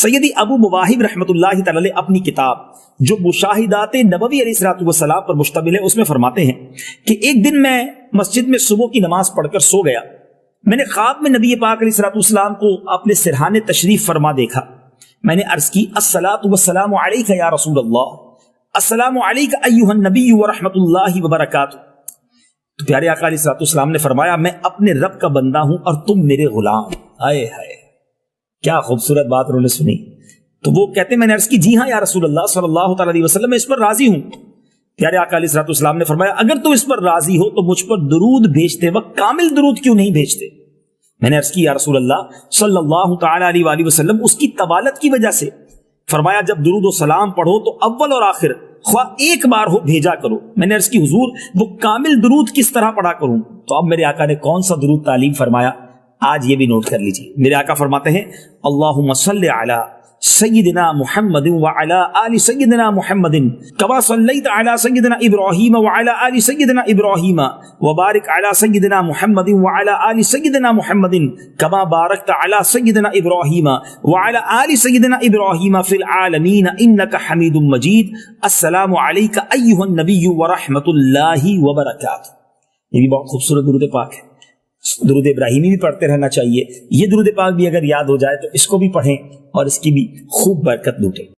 سیدی ابو مواہب رحمۃ اللہ تعالی اپنی کتاب جو مشاہدات نبوی علیہ الصلوۃ والسلام پر مشتمل ہے اس میں فرماتے ہیں کہ ایک دن میں مسجد میں صبح کی نماز پڑھ کر سو گیا. میں نے خواب میں نبی پاک علیہ الصلوۃ والسلام کو اپنے سرحانے تشریف فرما دیکھا. میں نے عرض کی الصلاۃ والسلام علیک یا رسول اللہ، السلام علیک ایھا النبی ورحمۃ اللہ وبرکاتہ. تو پیارے آقا علیہ الصلوۃ والسلام نے فرمایا میں اپنے رب کا بندہ ہوں اور تم میرے غلام. ہائے ہائے کیا خوبصورت بات انہوں نے سنی. تو وہ کہتے ہیں میں نے عرض کی جی ہاں یا رسول اللہ صلی اللہ تعالی علیہ وسلم میں اس پر راضی ہوں. پیارے آقا علیہ الصلوۃ والسلام نے فرمایا اگر تو اس پر راضی ہو تو مجھ پر درود بھیجتے وقت کامل درود کیوں نہیں بھیجتے. میں نے عرض کی یا رسول اللہ صلی اللہ تعالی علیہ وآلہ وسلم اس کی طوالت کی وجہ سے. فرمایا جب درود و سلام پڑھو تو اول اور آخر خواہ ایک بار ہو بھیجا کرو. میں نے عرض کی حضور وہ کامل درود کس طرح پڑھا کروں. تو اب میرے آقا نے کون سا درود تعلیم فرمایا آج یہ بھی نوٹ کر لیجیے. میرے آقا فرماتے ہیں اللہم صلی علی سیدنا محمد وعلی آل سیدنا محمد کما صلیت علی سیدنا ابراہیم وعلی آل سیدنا ابراہیم وبارک علی سیدنا محمد وعلی آل سیدنا محمد کما بارکت علی سیدنا ابراہیم وعلی آل سیدنا ابراہیم فی العالمین انک حمید مجید. السلام علیک ایھا النبی ورحمۃ اللہ وبرکاتہ. یہ بھی بہت خوبصورت درود پاک ہے. درود ابراہیمی بھی پڑھتے رہنا چاہیے. یہ درود پاک بھی اگر یاد ہو جائے تو اس کو بھی پڑھیں اور اس کی بھی خوب برکت لوٹیں.